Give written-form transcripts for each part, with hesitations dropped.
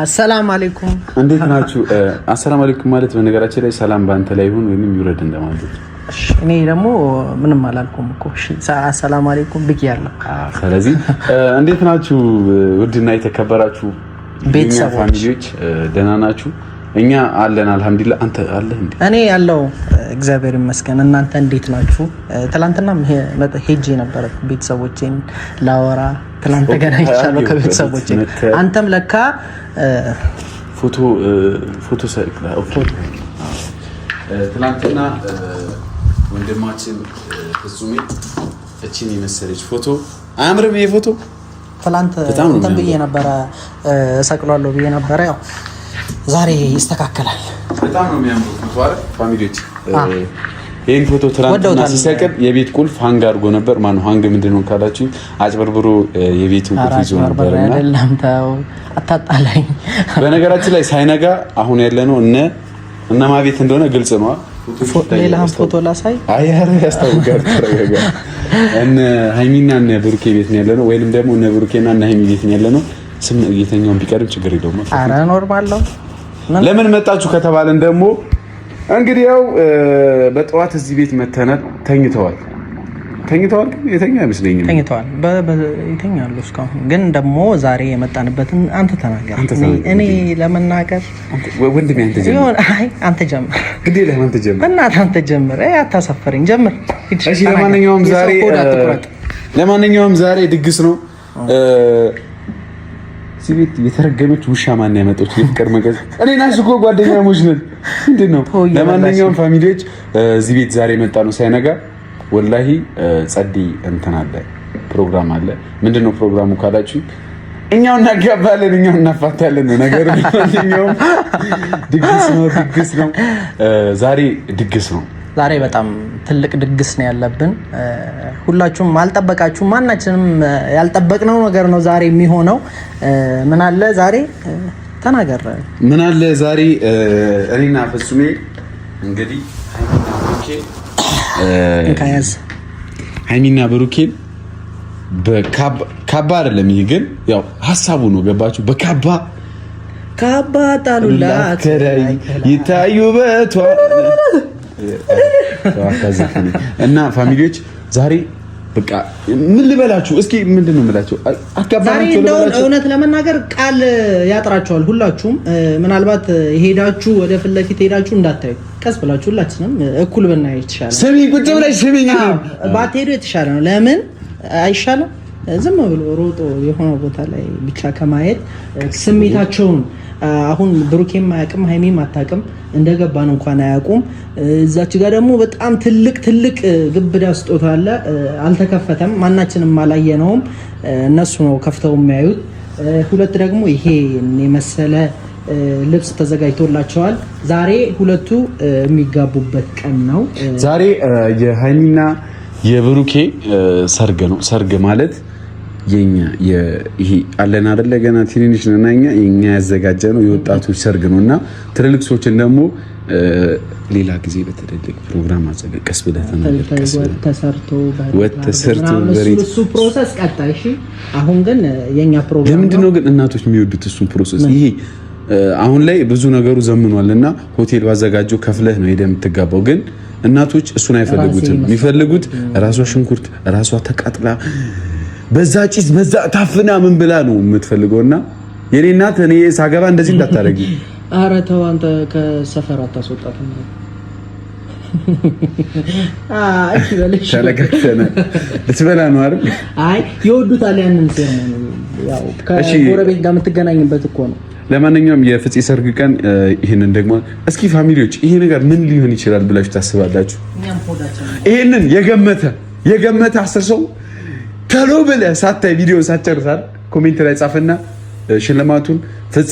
السلام عليكم እንዴት ናችሁ? አሰላሙ አለይኩም ማለት በነገራችን ላይ ሰላም ባንተ ላይ ይሁን ወይንም ይውረድ እንደማለት ነው። እኔ ደግሞ ምንም አላልኩም እኮ እሺ፣ አሰላሙ አለይኩም ብያለሁ። ስለዚህ እንዴት ናችሁ ውድና የተከበራችሁ ቤተሰቦች ፋሚሊዎች፣ ደህና ናችሁ? እኛ አለን አልሐምዱሊላህ። አንተ አለህ እንዴ? እኔ ያለው እግዚአብሔር ይመስገን። እናንተ እንዴት ናችሁ? ትላንትና ሄጄ ነበር ቤተሰቦቼን ላወራ። ትላንት ተገናኝቻለሁ ከቤተሰቦቼ። አንተም ለካ ፎቶ ሰቅላ ኦኬ። ትላንትና ወንድማችን ፍጹሜ እቺን የመሰለች ፎቶ አያምርም? ይሄ ፎቶ ትላንት እንትን ብዬ ነበረ ሰቅሏለሁ ብዬ ነበረ። ያው ዛሬ ይስተካከላል። በጣም ነው የሚያምሩት ፎቶ አይደል ፋሚሊዎች? ይሄን ፎቶ ትላንትና ሲሰቅል የቤት ቁልፍ ሃንግ አድርጎ ነበር። ማነው ሃንግ ምንድነው ካላችሁ አጭበርብሮ የቤቱን ቁልፍ ይዞ ነበርና አይደለም። ተው አታጣላኝ። በነገራችን ላይ ሳይነጋ አሁን ያለነው እነማ ቤት እንደሆነ ግልጽ ነው። ሌላ ፎቶ ላሳይ። አያረ ያስታውቃል። ተረጋጋ። ሃይሚና ብሩኬ ቤት ነው ያለነው፣ ወይንም ደግሞ ብሩኬና ሃይሚ ቤት ነው ያለነው። ስም እየተኛውን ቢቀርም ችግር የለውም። አረ ኖርማል ነው። ለምን መጣችሁ ከተባለን ደግሞ እንግዲህ ያው በጠዋት እዚህ ቤት መተናል። ተኝተዋል የተኛ አይመስለኝም። ተኝተዋል ይተኛሉ እስካሁን። ግን ደግሞ ዛሬ የመጣንበትን አንተ ተናገር። እኔ ለመናገር ወንድሜ አንተ ጀምር። አይ አንተ ጀምር። ግዴ ለምን አንተ ጀምር? እናት አንተ ጀምር። አታሳፈረኝ። ጀምር። እሺ ለማንኛውም ዛሬ ድግስ ነው። እዚህ ቤት የተረገመች ውሻ ማን ያመጣች? የፍቅር መገዝ እኔና እሱ እኮ ጓደኛሞች ነን። ምንድነው? ለማንኛውም ፋሚሊዎች እዚህ ቤት ዛሬ መጣ ነው ሳይነጋ። ወላሂ ጸዲ እንትን አለ ፕሮግራም አለ። ምንድነው ፕሮግራሙ ካላችሁ እኛው እናጋባለን እኛው እናፋታለን ነው ነገሩ። ለማንኛውም ድግስ ነው ዛሬ ድግስ ነው። ዛሬ በጣም ትልቅ ድግስ ነው ያለብን። ሁላችሁም አልጠበቃችሁም፣ ማናችንም ያልጠበቅነው ነገር ነው ዛሬ የሚሆነው። ምን አለ ዛሬ ተናገር። ምን አለ ዛሬ እኔና ፍጹሜ እንግዲህ ሃይሚና ብሩኬ በካባ አይደለም፣ ይሄ ግን ያው ሐሳቡ ነው። ገባችሁ? በካባ ጣሉላት ይታዩ በቷ እና ፋሚሊዎች ዛሬ በቃ ምን ልበላችሁ? እስኪ ምንድነው የምላችሁ? አካባቢው እንደው እውነት ለመናገር ቃል ያጥራችኋል። ሁላችሁም ምናልባት ሄዳችሁ ወደ ፊት ለፊት ሄዳችሁ እንዳታዩ፣ ቀስ ብላችሁ ሁላችንም እኩል ብናይ ይችላል። ስሚ ቁጭ ብለሽ ስሚኝ፣ ባትሄዱ የተሻለ ነው። ለምን አይሻልም? ዝም ብሎ ሮጦ የሆነ ቦታ ላይ ብቻ ከማየት ስሜታቸውን አሁን ብሩኬም አያውቅም፣ ሃይሚም አታውቅም፣ እንደገባን እንኳን አያውቁም። እዛች ጋር ደግሞ በጣም ትልቅ ግብዳ ስጦታ አለ፣ አልተከፈተም፣ ማናችንም አላየነውም። እነሱ ነው ከፍተው የሚያዩት። ሁለት ደግሞ ይሄ የመሰለ ልብስ ተዘጋጅቶላቸዋል። ዛሬ ሁለቱ የሚጋቡበት ቀን ነው። ዛሬ የሃይሚና የብሩኬ ሰርግ ነው። ሰርግ ማለት የኛ ይሄ አለን አይደለ ገና ትንንሽ ነውና የኛ ያዘጋጀነው የወጣቶች ሰርግ ነውና ትልልቅ ሰዎችን ደግሞ ሌላ ጊዜ በተደረገ ፕሮግራም አዘጋጅ ቀስ ብለህ ተሰርቶ እሱ ፕሮሰስ ቀጣይ። እሺ አሁን ግን የኛ ፕሮግራም ለምንድን ነው ግን እናቶች የሚወዱት እሱን ፕሮሰስ? ይሄ አሁን ላይ ብዙ ነገሩ ዘምኗልና ሆቴል ባዘጋጀው ከፍለህ ነው ሄደህ የምትጋባው። ግን እናቶች እሱን አይፈልጉትም። የሚፈልጉት ራሷ ሽንኩርት ራሷ ተቃጥላ በዛ ጭስ በዛ ታፍና ምን ብላ ነው የምትፈልገውና የኔ እናት እኔ ሳገባ እንደዚህ እንዳታረጊ። ኧረ ተው አንተ ከሰፈር አታስወጣት ነው። እሺ በልሽ ተለከተነ ልትበላ ነው አይደል? አይ ይወዱታል ያንን ሴርሞኒ ያው ከጎረቤት ጋር የምትገናኝበት እኮ ነው። ለማንኛውም የፍፄ ሰርግ ቀን ይሄንን ደግሞ እስኪ ፋሚሊዎች ይሄ ነገር ምን ሊሆን ይችላል ብላችሁ ታስባላችሁ? ይሄንን የገመተ 10 ሰው ተሎ ብለህ ሳታይ ቪዲዮ ሳትጨርሳል ኮሜንት ላይ ጻፈና ሽልማቱን ፍፄ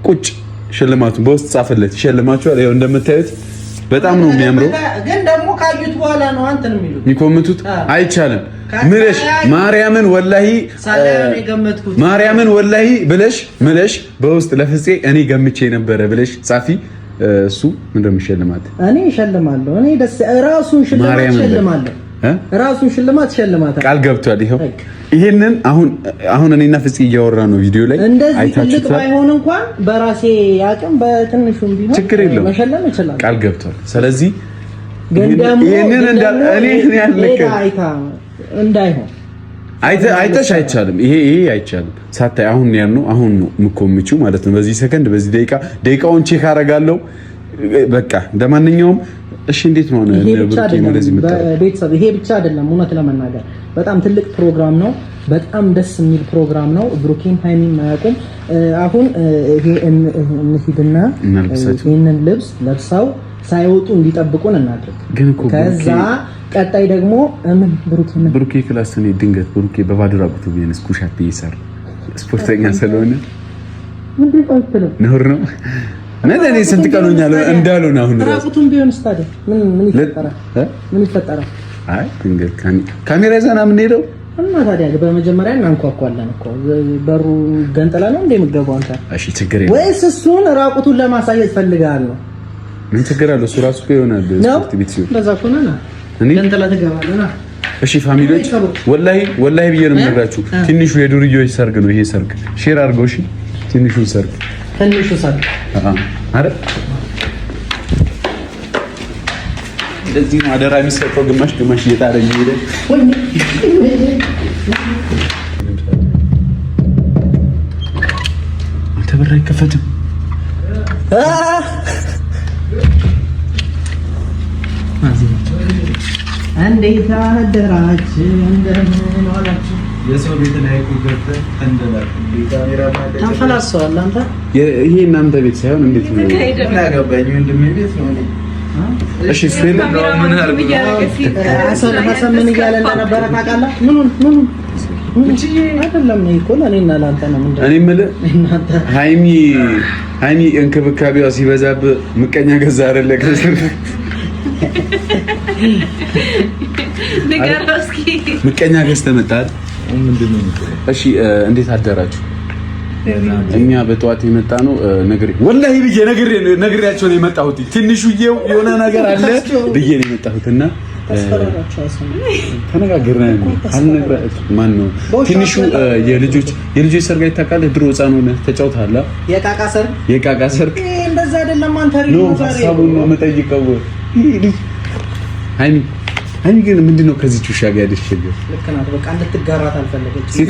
ቁጭ ሽልማቱን በውስጥ ጻፈለት ይሸልማችኋል። ይሄው እንደምታዩት በጣም ነው የሚያምረው። ግን ደግሞ ካዩት በኋላ ነው አንተን የሚሉት የሚኮምቱት። አይቻልም ምለሽ ማርያምን ወላሂ ብለሽ በውስጥ ለፍፄ እኔ ገምቼ ነበረ ብለሽ ጻፊ። እሱ ምንድን ነው የሚሸልማት? እኔ እሸልማለሁ። እኔ ደስ ራሱን ሽልማት ሸልማታል ቃል ገብቷል። ይሄው ይሄንን አሁን እኔና ፍፄ እያወራ ነው ቪዲዮ ላይ አይታችሁት። ባይሆን እንኳን በራሴ አቅም በትንሹም ቢሆን ችግር የለውም መሸለም ይችላል ቃል ገብቷል። ስለዚህ ይሄንን እኔ ያልነከ እንዳይሆን አይተሽ አይቻልም። ይሄ አይቻልም ሳታይ አሁን ነው የምኮምቺው ማለት ነው። በዚህ ሰከንድ በዚህ ደቂቃውን ቼክ አደርጋለሁ። በቃ እንደማንኛውም እሺ እንዴት ነው ቤተሰብ? ይሄ ብቻ አይደለም። እውነት ለመናገር በጣም ትልቅ ፕሮግራም ነው። በጣም ደስ የሚል ፕሮግራም ነው። ብሩኬም ሃይሚም አያውቁም። አሁን ይሄ እንሂድና ይሄንን ልብስ ለብሰው ሳይወጡ እንዲጠብቁን እናድርግ። ከዛ ቀጣይ ደግሞ ብሩኬ ክላስ እኔ ድንገት ብሩኬ በባዶ ራቁቱ ቢሆንስ ኩሻፕ ይሰራ ስፖርተኛ ስለሆነ ነውር ነው። እኔ ስንት ቀኖኛል እንዳልሆነ አሁን ራቁቱን ቢሆንስ ታዲያ ምን ይፈጠራል? አይ ድንገት ካሜራ ይዘና የምንሄደው እና ታዲያ በመጀመሪያ እናንኳኳለን እኮ በሩ ገንጠላ ነው እንደ የምትገባው አንተ። እሺ ችግር የለም ወይስ እሱን ራቁቱን ለማሳየት ፈልጋለህ ነው? ምን ችግር አለው? እሱ ራሱ ይሆናል ስፖርት ቤት ሲሆን እንደዛ ከሆነ ና ገንጠላ ትገባለህ ና። እሺ ፋሚሊዎች ወላሂ ብዬ ነው የምነግራችሁ። ትንሹ የዱርዮች ሰርግ ነው ይሄ ሰርግ። ሼር አድርገው እሺ። ትንሹ ሰርግ አረ እንደዚህ ነው አደራ የሚሰጠው። ግማሽ እየታረኝ ሄደ። አንተ በር አይከፈትም። እንዴት አደራችሁ? እንደምን ዋላችሁ? የሰው ቤት ላይ ገብተህ ተንፈላሰዋል። አንተ ይሄ እናንተ ቤት ሳይሆን እንዴት ነው ያገባኝ? ወንድሜ ቤት ነው። እሺ ስለ ምን አርግ ሀሰን ምን እያለ እንደነበረ ታውቃለህ? ምን አይደለም ነው እኮ ለኔና ላንተ ነው። ምንድነው እኔ የምልህ ሃይሚ እንክብካቤዋ ሲበዛብህ ምቀኛ ገዛ አይደለ? ከስር ምቀኛ ገዝተህ መጣህ። እሺ እንዴት አደራችሁ? እኛ በጠዋት የመጣ ነው ወላሂ ብዬ ነግሬያቸው ነው የመጣሁት። ትንሹዬው የሆነ ነገር አለ ብዬ ነው የመጣሁትና ተነጋግረን አልነግራችሁም። ማን ነው ትንሹ የልጆች ሰርግ አይታወቃለህ? ድሮ ህፃን ሆነህ ተጫውተሃል። የቃቃ ሰርግ እንደዛ አይደለም። አንተ ነው ሀሳቡን ነው የምጠይቀው። ሃይሚ ግን ምንድነው ከዚህች ውሻ ጋር ያደረገው? ልክ ናት። በቃ እንድትጋራት አልፈለገችም። ሴት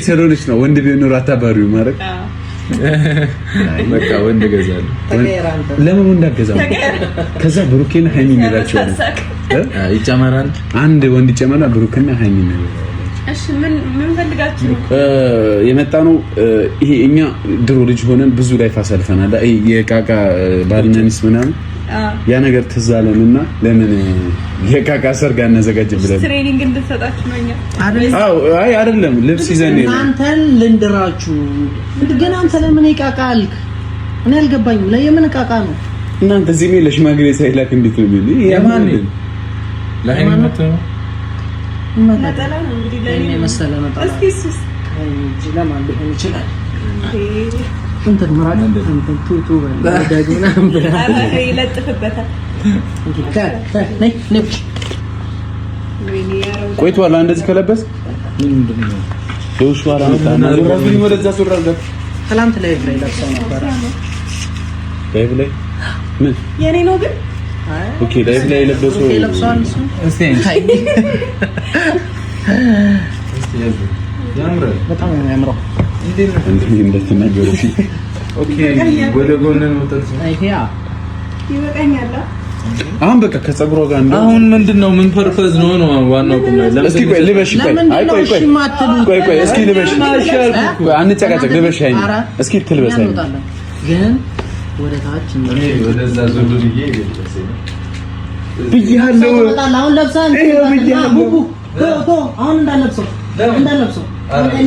ስለሆነች ነው። ወንድ ቢሆን ኖሮ አታባሪው ማለት በቃ ወንድ ገዛለሁ። ለምን ወንድ አገዛም? ከዛ ብሩኬና ሃይሚ እንላቸዋለን። ይጨመራል፣ አንድ ወንድ ይጨመራል። ብሩኬና ሃይሚ እንላቸዋለን። እሺ ምን ፈልጋችሁ የመጣ ነው? ይሄ እኛ ድሮ ልጅ ሆነን ብዙ ላይፍ አሳልፈናል። ይሄ የቃቃ ባልና ሚስት ምናምን ያ ነገር ትዝ አለንና ለምን የቃቃ ሰርግ አናዘጋጅም ብለን ትሬኒንግ እንድትሰጣችሁ ነው። እኛ አይ አይደለም ልብስ ይዘን እናንተን ልንድራችሁ ግን አንተ ለምን የቃቃ አልክ? እኔ አልገባኝም። ለየምን ቃቃ ነው እናንተ እዚህ ምን ለሽማግሌ ሳይላክ እንዴት ነው ቢል የማን ለሃይማኖት ነው ነጠላ ነው እንግዲህ ለኔ መሰለ ነጠላ። እስኪ እሱስ ለማን ሊሆን ይችላል? እንትን ምራቅ እንትን ቱቱ ደግና ብላ ይለጥፍበታል። ቆይቷል እንደዚህ ከለበስ ምንድነው ዶሽዋ አላመጣና ወራብኝ ወደዛ ሱራለ ትላንት ላይ ለብሰው ነበር። ላይቭ ላይ ምን የኔ ነው ግን ኦኬ ላይቭ ላይ ለበሰው ለብሰዋል። እስቲ ያምራል፣ በጣም ነው የሚያምረው። እንዴ እንደተናገሩ እሺ ኦኬ ወደ ጎን ነው ተጥቶ አይያ ይበቃኛል። አሁን በቃ ከፀጉሯ ጋር እንደው አሁን ምንድነው ምን ፐርፐዝ ነው ዋናው ቁም ነገር። እስኪ ቆይ ልበሽ ቆይ እስኪ ልበሽ አንጨቃጨቅ ልበሽ አይኝ እስኪ ትልበሽ አይኝ ግን ወደ ታች እኔ ወደዛ ዞር ብዬ ብያለሁ። አሁን ለብሳን አሁን እንዳለብሰው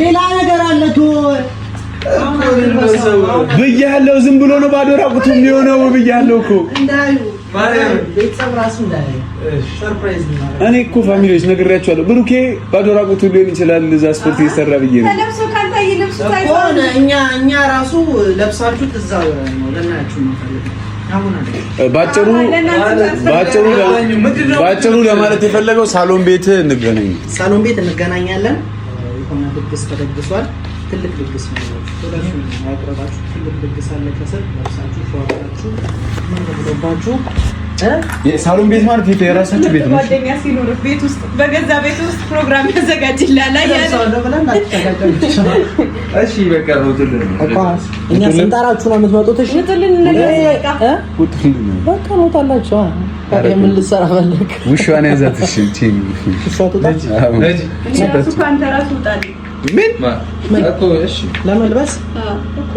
ሌላ ነገር አለ ብያለሁ። ዝም ብሎ ነው ባዶ ራቁቱን የሚሆነው ብያለሁ እኮ እኔ እኮ ፋሚሊዎች ነግሬያቸዋለሁ። ብሩኬ ባዶ ራቁቱን ሊሆን ይችላል እዛ ስፖርት እየሰራ ብዬ ነው። እኛ ራሱ ለብሳችሁት እዛ ነው ለናያችሁ ነው ባጭሩ ለማለት የፈለገው ሳሎን ቤት እንገናኛለን። የሆነ ድግስ ተደግሷል። ትልቅ ድግስ ነው። ወዳችሁ ያቀርባችሁ ትልቅ ድግስ አለ። ከሰል ለብሳችሁ ፏራችሁ መንገዶባችሁ ሳሎን ቤት ማለት የራሳችሁ ቤት ነው። ጓደኛ ሲኖር ቤት ውስጥ በገዛ ቤት ውስጥ ፕሮግራም ያዘጋጅላል አይደል? እሺ በቃ ነው ትልል እኛ ስንጠራችሁ ነው የምትመጡት። እሺ ትልል በቃ ነው ታላችሁ። ምን ልትሰራ ፈለክ? ውሻዋን ያዛት። እሺ እቺ ውሻዋ ትውጣች። እሱ ካንተ ራሱ ውጣል። ምን እኮ እሺ ለመልበስ እኮ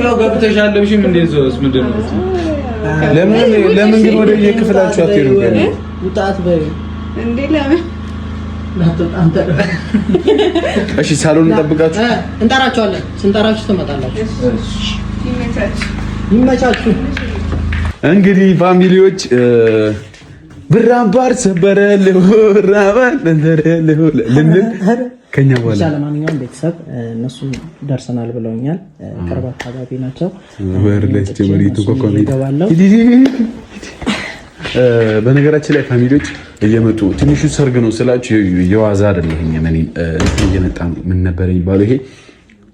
ያው ገብተሻል። ለብሽም እንዴት ዘውስ ምንድነው? ለምን ግን ወደ የክፍላችሁ አትሄዱ? ውጣት በይ እንዴ ለምን አንተ እሺ ሳሎን እንጠብቃችሁ። እንጠራችኋለን። ስንጠራችሁ ትመጣላችሁ። ይመቻችሁ። እንግዲህ ፋሚሊዎች ብራምባር ሰበረልሁ ራባለለለለ ልንል ከኛ በኋላ ለማንኛውም ቤተሰብ እነሱ ደርሰናል ብለውኛል። ቅርብ አካባቢ ናቸው። ወርለስ ጀመሪቱ ኮኮሚ በነገራችን ላይ ፋሚሊዎች እየመጡ ትንሹ ሰርግ ነው ስላችሁ የዋዛ አይደለም። እኔ እየመጣ ምን ነበር የሚባለው? ይሄ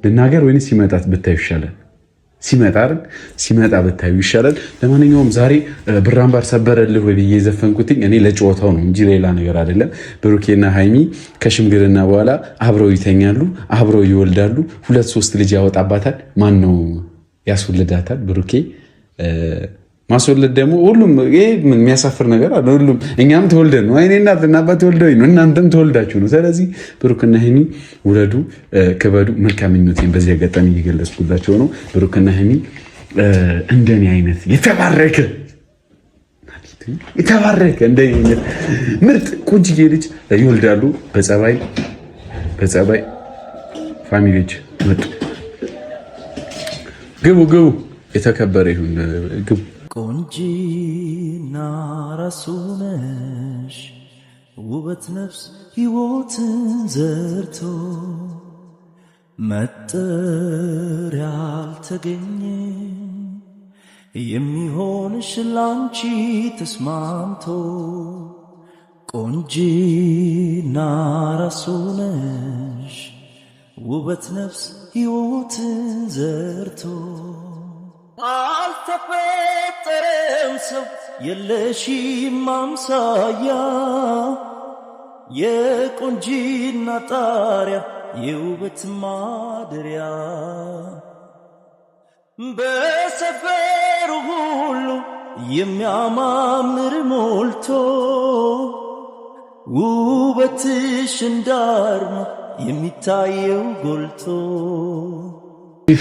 ልናገር ወይንስ ሲመጣት ብታዩ ይሻላል? ሲመጣ ብታዩ ይሻላል። ለማንኛውም ዛሬ ብራምባር ሰበረልህ ወይ ብዬ ዘፈንኩትኝ እኔ ለጨዋታው ነው እንጂ ሌላ ነገር አይደለም። ብሩኬና ሃይሚ ከሽምግልና በኋላ አብረው ይተኛሉ፣ አብረው ይወልዳሉ። 2-3 ልጅ ያወጣባታል። ማን ነው ያስወልዳታል? ብሩኬ ማስወለድ ደግሞ ሁሉም ይሄ ምን የሚያሳፍር ነገር አለ? ሁሉም እኛም ተወልደን ነው። አይኔ እናትና አባት ተወልደው ነው፣ እናንተም ተወልዳችሁ ነው። ስለዚህ ብሩክና ሃይሚ ውለዱ፣ ክበዱ። መልካም ምኞቴን በዚህ አጋጣሚ እየገለጽኩላቸው ነው። ብሩክና ሃይሚ እንደኔ አይነት የተባረከ እንደኔ አይነት ምርጥ ቁንጅዬ ልጅ ይወልዳሉ። በጸባይ ፋሚሊዎች መጡ። ግቡ። የተከበረ ይሁን ግቡ። ቆንጂና ራሱ ነሽ ውበት ነፍስ ሕይወትን ዘርቶ መጠሪያ ያልተገኘ የሚሆንሽ ላንቺ ተስማምቶ ቆንጂና ራሱ ነሽ ውበት ነፍስ ሕይወትን ዘርቶ አልተፈጠረም ሰው የለሽም አምሳያ የቆንጂና ጣሪያ የውበት ማደሪያ በሰፈሩ ሁሉ የሚያማምር ሞልቶ ውበትሽ እንዳርማ የሚታየው ጎልቶ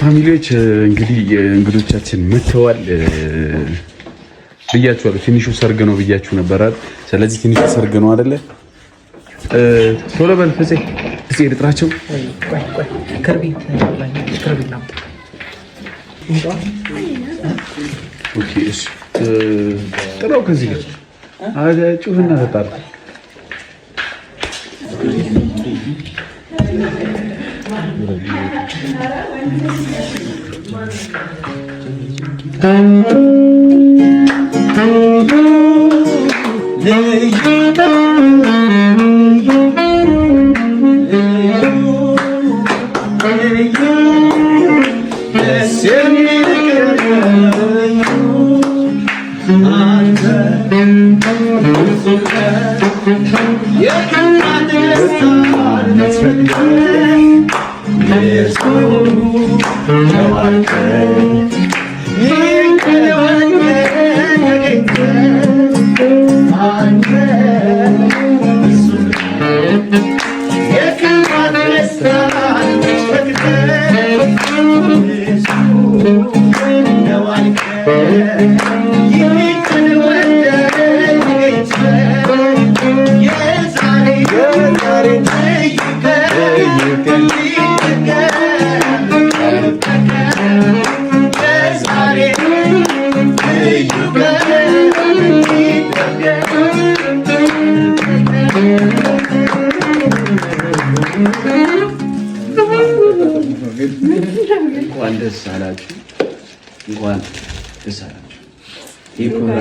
ፋሚሊዎች እንግዲህ እንግዶቻችን መጥተዋል ብያችኋለሁ። ትንሹ ሰርግ ነው ብያችሁ ነበር አይደል? ስለዚህ ትንሹ ሰርግ ነው አይደለ? ቶሎ በል ፍፄ ልጥራቸው። ኦኬ እሺ፣ ጥራው ከዚህ ጋር ጩህና ተጣራ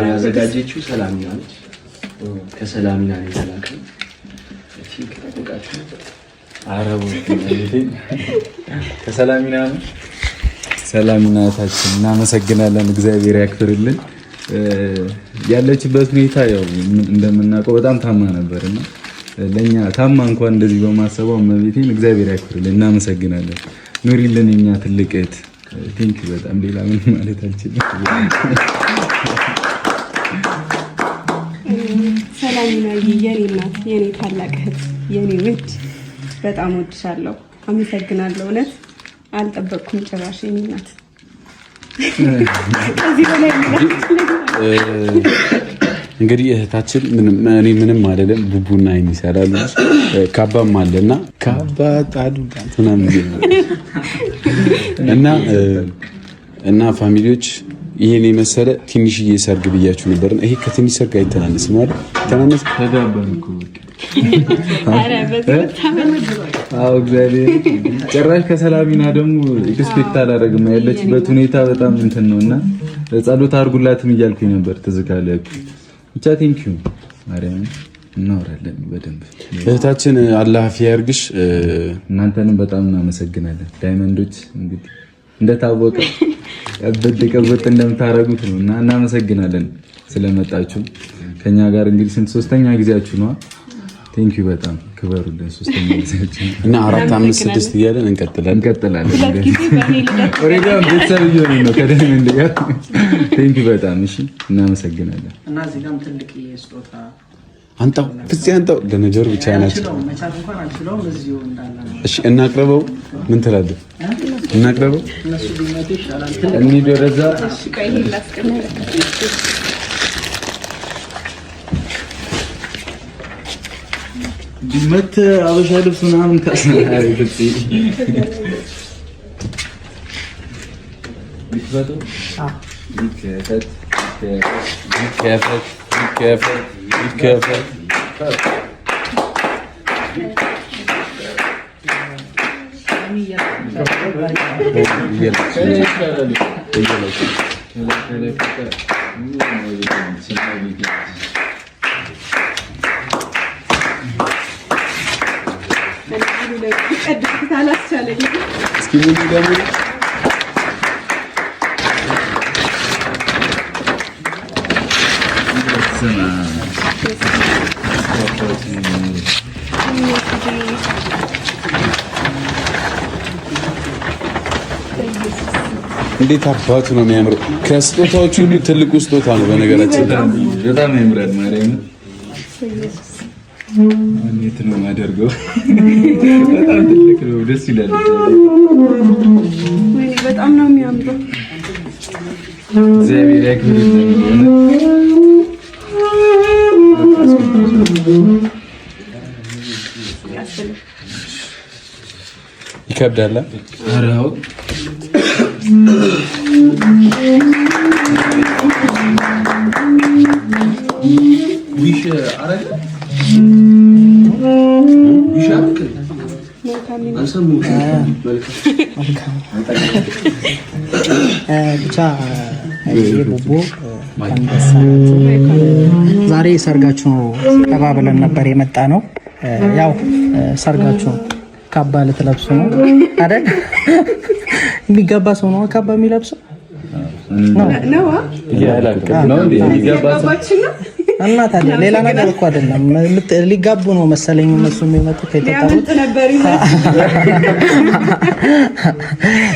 ያዘጋጀችው ሰላሚና ነች። ከሰላሚና ነው የተላከው። ከሰላሚና ነው። ሰላሚናታችን እናመሰግናለን። እግዚአብሔር ያክብርልን። ያለችበት ሁኔታ ያው እንደምናውቀው በጣም ታማ ነበርና ለኛ ታማ እንኳን እንደዚህ በማሰባው እመቤቴን እግዚአብሔር ያክብርልን። እናመሰግናለን። ኑሪልን የኛ ትልቅ እህት። ቲንክ በጣም ሌላ ምን ማለት አልችልም። ሰላሚና የኔ እናት፣ የኔ ታላቅ እህት፣ የኔ ውድ በጣም ወድሻለሁ። አመሰግናለሁ። እውነት አልጠበቅኩም ጭራሽ የኔ እናት። እንግዲህ እህታችን ምንም አይደለም። ቡቡና አይን ይሰራሉ። ካባም አለና ካባ ጣዱ እና ፋሚሊዎች ይሄን የመሰለ ትንሽዬ ሰርግ ብያችሁ ነበር። ይሄ ከትንሽ ሰርግ አይተናነስም ማለት ተናነስ ተጋባንኩ። አዎ እግዚአብሔር ጭራሽ ከሰላሚና ደግሞ ኤክስፔክት አላደረግም። ያለችበት ሁኔታ በጣም እንትን ነውና ጸሎት አድርጉላትም እያልኩኝ ነበር። ትዝ ካለ ብቻ ቴንኪው ማርያም። እናወራለን በደንብ እህታችን። አላህ አፊያ ያርግሽ። እናንተንም በጣም እናመሰግናለን። ዳይመንዶች እንግዲህ እንደታወቀ ቀበጥ እንደምታረጉት ነው እና እናመሰግናለን ስለመጣችሁ ከኛ ጋር። እንግዲህ ስንት ሶስተኛ ጊዜያችሁ ነው። ቴንኪው በጣም ክበሩልን። ሶስተኛ ጊዜያችሁ እና 4 5 6 እያለን እንቀጥላለን። ኦሬጋን ቤተሰብ እየሆነ ነው ከዳይመንድ ጋር። ቴንኪው በጣም እሺ፣ እናመሰግናለን። እና እዚህ ጋርም ትልቅ ስጦታ አንተው ፍፄ አንተው ለነገሩ ብቻ ናቸው። እሺ እናቅርበው። ምን ትላለህ? እናቅርበው። እንሂድ ወደዛ። ዲመት አበሻ ልብስ ምናምን ታስናሪ ፍፄ ቢትፈቱ ይከፈት ይከፈት ይከፈት ይከፈት እንዴት አባቱ ነው የሚያምረው! ከስጦታዎቹ ሁሉ ትልቁ ስጦታ ነው በነገራችን ላይ። በጣም ያምራል። ማርያም እንዴት ነው የማደርገው? በጣም ትልቅ ነው፣ ደስ ይላል። ወይ በጣም ነው የሚያምረው። እግዚአብሔር ያክብርልን። ይከብዳል። አራው ዊሽ አረጋ ዊሽ ብቻ የቡቡ ዛሬ ሰርጋችሁ ተባብለን ነበር የመጣ ነው። ያው ሰርጋችሁ ካባ ልትለብሱ ነው አይደል? የሚገባ ሰው ነው ካባ የሚለብሰው ነው። እና ታዲያ ሌላ ነገር እኮ አይደለም። ሊጋቡ ነው መሰለኝ እነሱ የሚመጡት የተጠሩት።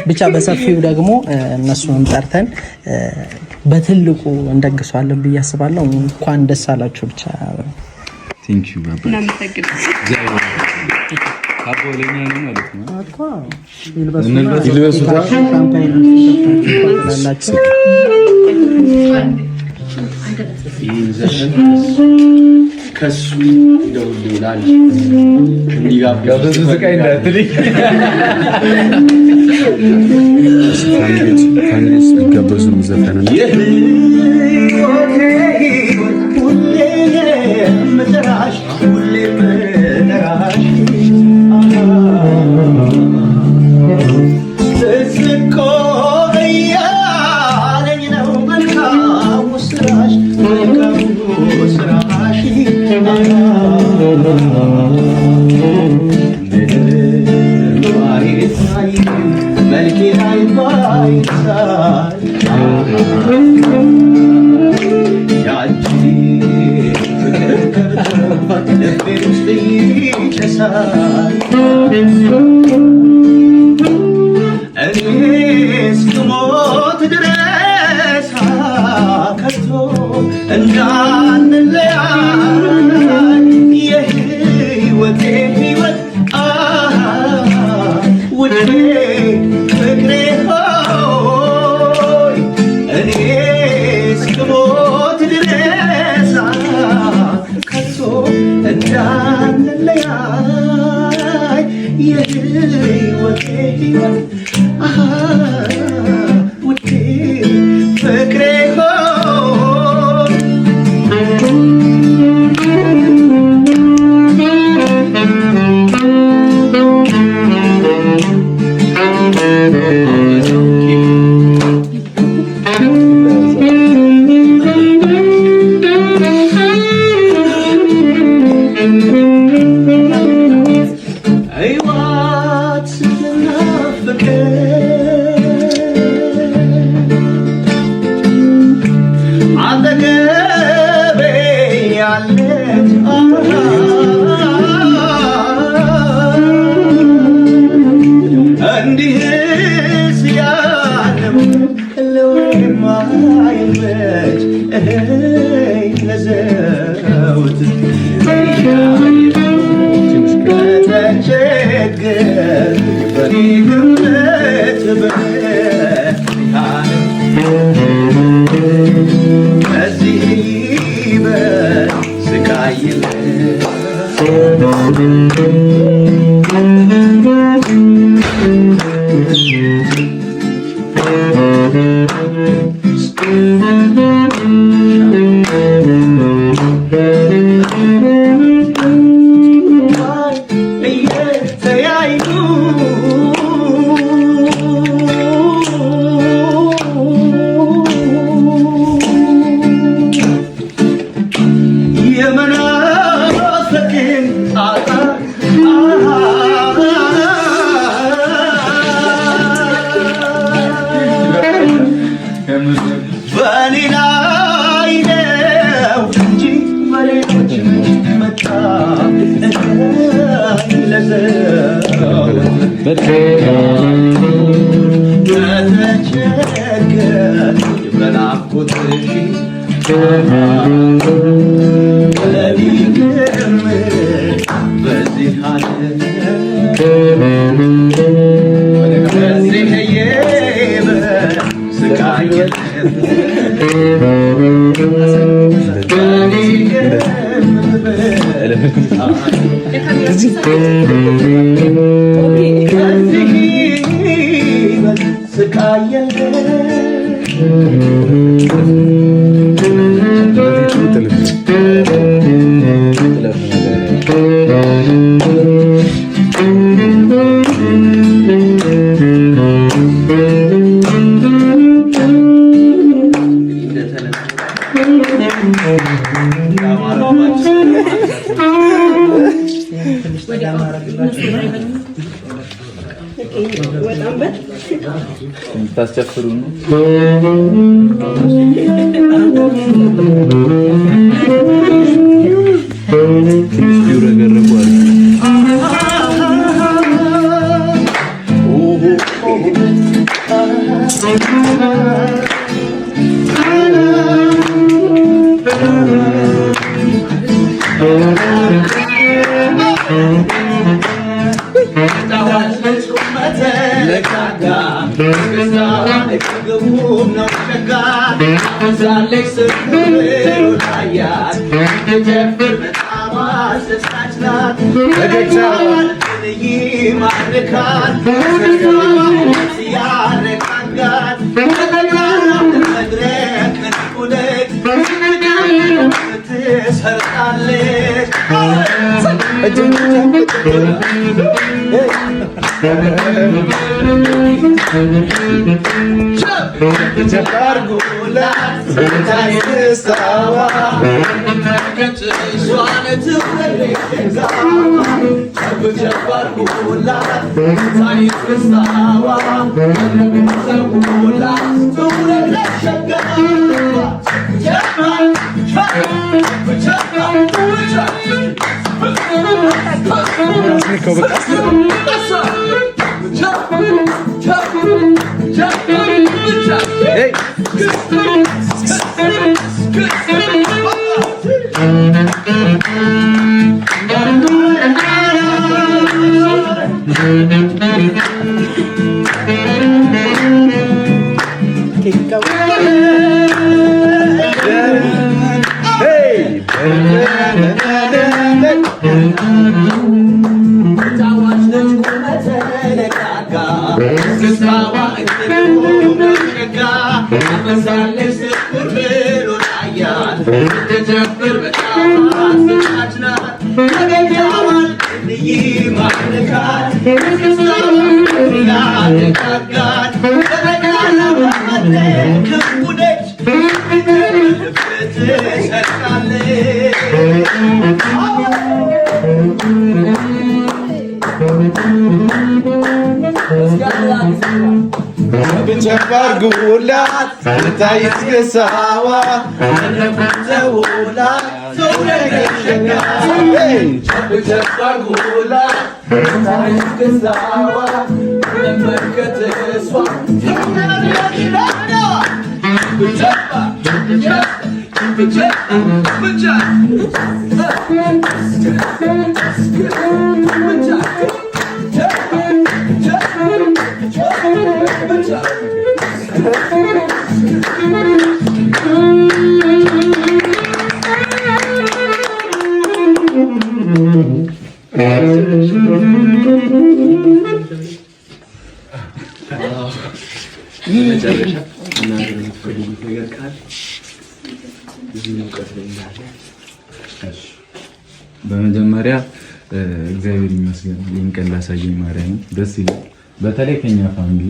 ብቻ በሰፊው ደግሞ እነሱን ጠርተን በትልቁ እንደግሷለን ብዬ አስባለሁ። እንኳን ደስ አላችሁ። ብቻ ቴንክ ዩ ባባ አቦለኛ ነው ማለት ነው እኮ ይልበሱታ ሻምፓኝ ተፈላላችሁ። ከሱ ይደውልላል እንዲጋብዙ ስቃይ እንዳትልኝ ካንግስ ይጋበዙ ዘፈን ነው መተራሽ ሁሌ መተራሽ ተስቆ ያለኝ ነው መልካሙ ስራሽ እስክሞት ድረስ ከቶ እንዳንለያይ የህይወቴ ህይወት ውዴ ፍቅሬ ሆይ እኔ እስክሞት ድረስ ከቶ እንዳንለያይ የህይወቴ ህይወት ውዴ ፍቅሬ ታስጨፍሩ ነው በመጀመሪያ እግዚአብሔር ይመስገን ይንቀል ላሳየኝ ማርያም ደስ ይላል። በተለይ ከኛ ፋሚሊ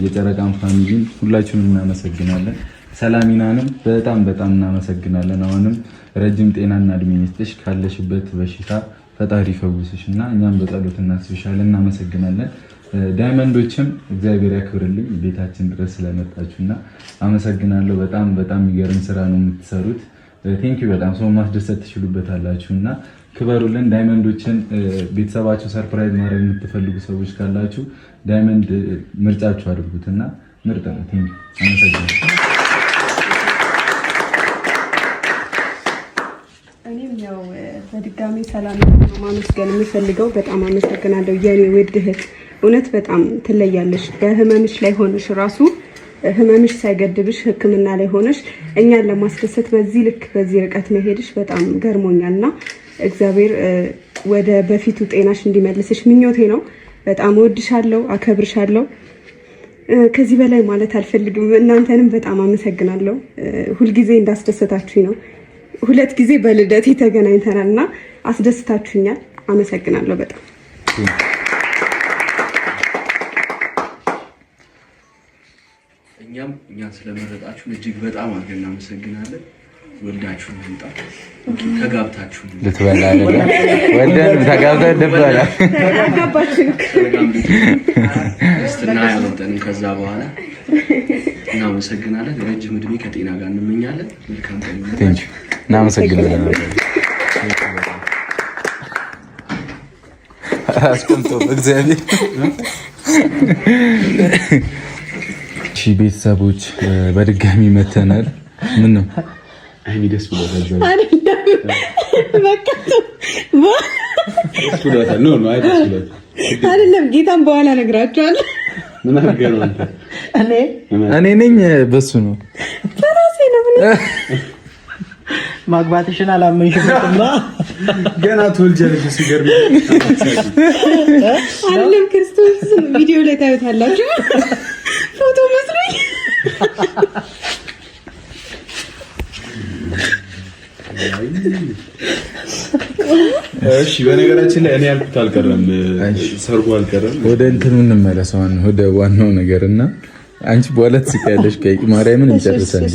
የጨረቃን ፋሚሊን ሁላችሁንም እናመሰግናለን። ሰላሚናንም በጣም እናመሰግናለን። አሁንም ረጅም ጤናና እድሜ ይስጥሽ፣ ካለሽበት በሽታ ፈጣሪ ፈውስሽ እና እኛም በጸሎት እናስብሻለን። እናመሰግናለን። ዳይመንዶችም እግዚአብሔር ያክብርልኝ ቤታችን ድረስ ስለመጣችሁና አመሰግናለሁ። በጣም የሚገርም ስራ ነው የምትሰሩት። ቴንኪዩ በጣም ሰው ማስደሰት ትችሉበታላችሁና ክበሩልን። ዳይመንዶችን ቤተሰባችሁ ሰርፕራይዝ ማድረግ የምትፈልጉ ሰዎች ካላችሁ ዳይመንድ ምርጫችሁ አድርጉትና ምርጥ ነው። ቴንኪዩ አመሰግናለሁ። እኔም ያው በድጋሚ ሰላም ማመስገን የምፈልገው በጣም አመሰግናለሁ የኔ ውድ እህት። እውነት በጣም ትለያለሽ። በህመምሽ ላይ ሆነሽ ራሱ ህመምሽ ሳይገድብሽ ሕክምና ላይ ሆነሽ እኛን ለማስደሰት በዚህ ልክ በዚህ ርቀት መሄድሽ በጣም ገርሞኛልና እግዚአብሔር ወደ በፊቱ ጤናሽ እንዲመልስሽ ምኞቴ ነው። በጣም እወድሻለሁ፣ አከብርሻለሁ። ከዚህ በላይ ማለት አልፈልግም። እናንተንም በጣም አመሰግናለሁ። ሁልጊዜ እንዳስደሰታችሁኝ ነው። 2 ጊዜ በልደቴ ተገናኝተናልና አስደስታችሁኛል። አመሰግናለሁ በጣም። እኛን ስለመረጣችሁን እጅግ በጣም አድርገን እናመሰግናለን። ወልዳችሁ እንጣ ተጋብታችሁ ልትበላ አይደለም ወልደን ተጋብተን ልትበላ ተጋባችሁ ክርስትና ያመጣን ከዛ በኋላ እናመሰግናለን። ረጅም እድሜ ከጤና ጋር እንመኛለን። መልካም ቀን። እናመሰግናለን። አስቀምጦ እግዚአብሔር እሺ ቤተሰቦች በድጋሚ መተናል። ምን ነው አይኔ ደስ ብሎታል። አይደለም ጌታን በኋላ ነግራቸዋለሁ። ምን አድርገህ ነው አንተ? እኔ ነኝ በሱ ነው በራሴ ነው። ማግባትሽን አላመንሽበትማ ገና ትወልጃለሽ። ሲገርም አይደለም ክርስቶስ ቪዲዮ ላይ ታዩታላችሁ። ፎቶ መስሎኝ እሺ በነገራችን ላይ እኔ ያልኩት አልቀረም፣ ሰርጉ አልቀረም። ወደ እንትኑ እንመለሰው፣ ወደ ዋናው ነገር እና አንቺ በኋላ ትስቂያለሽ። ማርያምን እንጨርሳለን።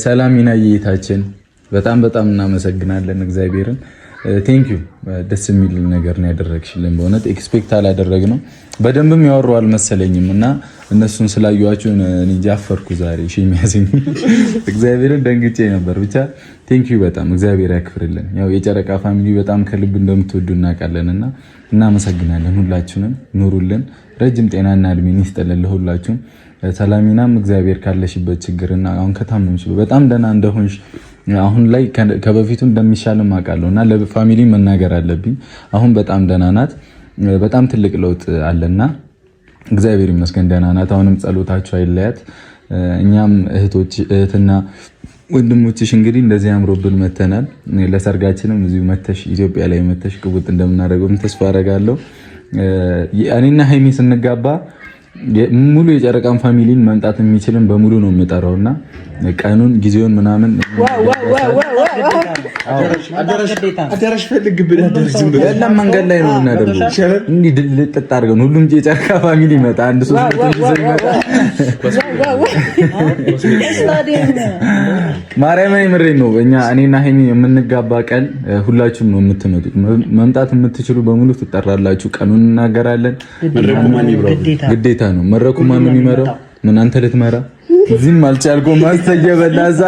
ሰላሚና እይታችን በጣም በጣም እናመሰግናለን እግዚአብሔርን። ቴንክ ዩ ደስ የሚል ነገር ነው ያደረግሽልን። በእውነት ኤክስፔክት አላደረግነው፣ በደንብም ያወሩ አልመሰለኝም እና እነሱን ስላዩዋችሁ እንጃ አፈርኩ ዛሬ የሚያዘኝ እግዚአብሔርን ደንግጬ ነበር። ብቻ ቴንክ ዩ በጣም እግዚአብሔር ያክፍርልን። ያው የጨረቃ ፋሚሊ በጣም ከልብ እንደምትወዱ እናውቃለን እና እናመሰግናለን። ሁላችሁንም ኑሩልን፣ ረጅም ጤናና እድሜን ይስጥልን ለሁላችሁም። ሰላሚናም እግዚአብሔር ካለሽበት ችግርና አሁን ከታመምሽ በጣም ደህና እንደሆንሽ አሁን ላይ ከበፊቱ እንደሚሻልም አውቃለሁ እና ለፋሚሊ መናገር አለብኝ። አሁን በጣም ደህና ናት። በጣም ትልቅ ለውጥ አለና እግዚአብሔር ይመስገን ደህና ናት። አሁንም ጸሎታችሁ አይለያት። እኛም እህትና ወንድሞችሽ እንግዲህ እንደዚህ አምሮብን መተናል። ለሰርጋችንም እዚሁ መተሽ ኢትዮጵያ ላይ መተሽ ቅቡጥ እንደምናደርገውም ተስፋ አደርጋለሁ። እኔና ሀይሚ ስንጋባ ሙሉ የጨረቃን ፋሚሊን መምጣት የሚችልን በሙሉ ነው የምጠራውና ቀኑን ጊዜውን ምናምን አዳራሽ ፈልግ ብለህ የለም መንገድ ላይ ነው የምናደርገው። እንዲህ ልጥጥ አድርገን ሁሉም የጨረቃ ፋሚሊ ይመጣ፣ አንድ 300 ይመጣ። ማርያምን የምሬን ነው። እኔና ሀይሚ የምንጋባ ቀን ሁላችሁም ነው የምትመጡት። መምጣት የምትችሉ በሙሉ ትጠራላችሁ። ቀኑን እናገራለን። ግዴታ ነው። መድረኩ ማን ነው የሚመራው? ምን አንተ ልትመራ? እዚህም አልቻልኩም። ማስተጀበላ እዛ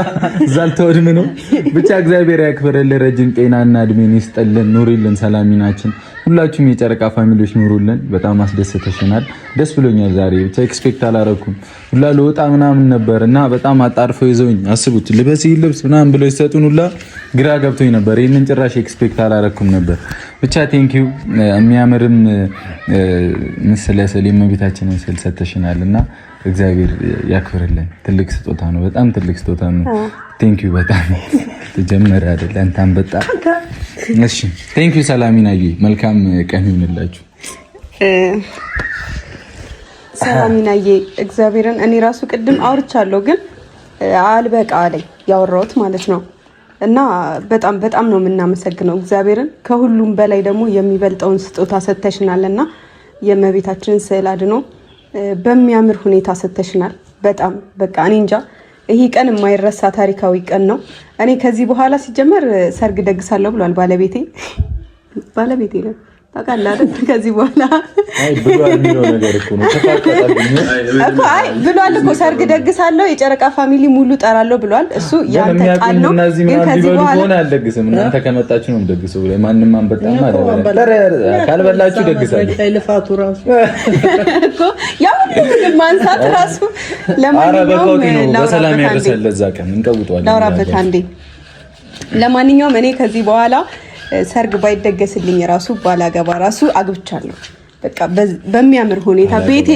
አልተወድም ነው። ብቻ እግዚአብሔር ያክብርልን፣ ረጅም ጤናና እድሜን ይስጥልን። ኑሪልን ሰላሚናችን። ሁላችሁም የጨረቃ ፋሚሊዎች ኑሩልን። በጣም አስደስተሽናል። ደስ ብሎኛል ዛሬ። ብቻ ኤክስፔክት አላረኩም። ሁላ ለወጣ ምናምን ነበር እና በጣም አጣርፈው ይዘውኝ አስቡት፣ ልበስ ልብስ ምናምን ብለው ይሰጡን ሁላ ግራ ገብቶኝ ነበር። ይህንን ጭራሽ ኤክስፔክት አላረኩም ነበር። ብቻ ቴንኪው። የሚያምርም ምስለ ስዕል የእመቤታችንን ስዕል ሰጥተሽናል እና እግዚአብሔር ያክብርልን። ትልቅ ስጦታ ነው፣ በጣም ትልቅ ስጦታ ነው። ቴንኪው በጣም ተጀመረ አይደል? አንተም በጣም እሺ። ቴንኪው ሰላሚናዬ፣ መልካም ቀን ይሁንላችሁ። ሰላሚናዬ እግዚአብሔርን እኔ ራሱ ቅድም አውርቻለሁ፣ ግን አልበቃ አለኝ ያወራሁት ማለት ነው። እና በጣም በጣም ነው የምናመሰግነው እግዚአብሔርን። ከሁሉም በላይ ደግሞ የሚበልጠውን ስጦታ ሰጥተሽናል እና የእመቤታችንን ስዕል አድኖ በሚያምር ሁኔታ ሰጥተሽናል። በጣም በቃ እኔ እንጃ፣ ይሄ ቀን የማይረሳ ታሪካዊ ቀን ነው። እኔ ከዚህ በኋላ ሲጀመር ሰርግ ደግሳለሁ ብሏል ባለቤቴ ነው ታውቃለህ አይደል? ከዚህ በኋላ ብሏል እኮ ሰርግ ደግሳለሁ፣ የጨረቃ ፋሚሊ ሙሉ ጠራለሁ ብሏል። እሱ ያንተ ቃል ነው። ግን ከዚህ በኋላ አልደግስም። እናንተ ከመጣችሁ ነው ደግሰው። ማንም አንበጣም አይደለም። ካልበላችሁ ደግሳለሁ። ልፋቱ ራሱ እኮ ያው ማንሳት ራሱ ለማንኛውም በሰላም ያደርሰን። ለዛ ቀን እንቀውጠዋለን። ላውራበት አንዴ። ለማንኛውም እኔ ከዚህ በኋላ ሰርግ ባይደገስልኝ ራሱ ባላገባ ራሱ አግብቻለሁ። በቃ በሚያምር ሁኔታ ቤቴ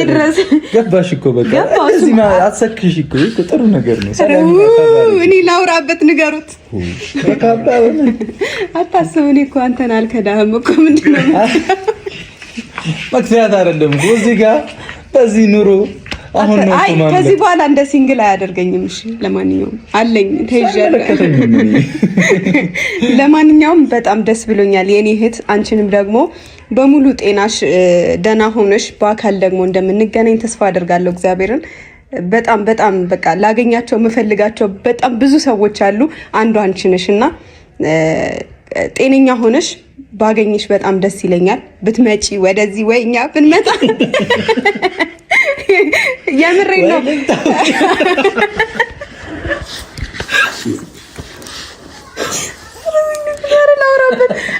ድረስ ገባሽ እኮ በቃ እዚህ አትሰክሽ እኮ ጥሩ ነገር ነው። እኔ ላውራበት ንገሩት። አታስብ። እኔ እኮ አንተን አልከዳህም እኮ ምንድነው መክፈያት አይደለም እኮ እዚህ ጋር በዚህ ኑሮ አሁን ነው አይ ከዚህ በኋላ እንደ ሲንግል አያደርገኝም። እሺ ለማንኛውም አለኝ ተይዣለሁ። ለማንኛውም በጣም ደስ ብሎኛል የኔ እህት። አንቺንም ደግሞ በሙሉ ጤናሽ ደህና ሆነሽ በአካል ደግሞ እንደምንገናኝ ተስፋ አደርጋለሁ። እግዚአብሔርን በጣም በጣም በቃ ላገኛቸው የምፈልጋቸው በጣም ብዙ ሰዎች አሉ። አንዱ አንቺ ነሽ እና ጤነኛ ሆነሽ ባገኝሽ በጣም ደስ ይለኛል። ብትመጪ ወደዚህ ወይ እኛ ብንመጣ የምሬን ነው።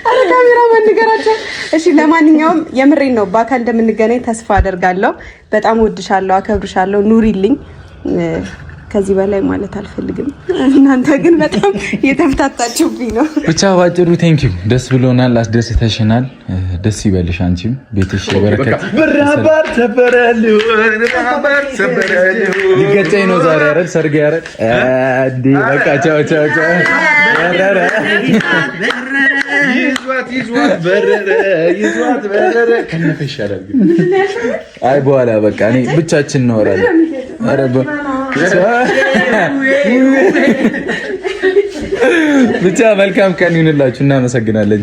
አረ ካሜራ መንገራቸው። እሺ ለማንኛውም የምሬን ነው። በአካል እንደምንገናኝ ተስፋ አደርጋለሁ። በጣም ወድሻለሁ፣ አከብርሻለሁ። ኑሪልኝ። ከዚህ በላይ ማለት አልፈልግም። እናንተ ግን በጣም የተፈታታችሁብኝ ነው። ብቻ ባጭሩ ቴንኪው። ደስ ብሎናል፣ አስደስተሽናል። ደስ ይበልሽ። አንቺም ቤትሽ የበረከት በራባር ተበረልው ሊገጨኝ ነው ዛሬ አይደል? ሰርግ ያረድ እንዴ በቃ ቻው ቻው ቻው። ይዟት በረረ ከነፈ ይሻላል። አይ በኋላ በቃ እኔ ብቻችን እናወራለን። ኧረ ብቻ መልካም ቀን ይሁንላችሁ። እናመሰግናለን።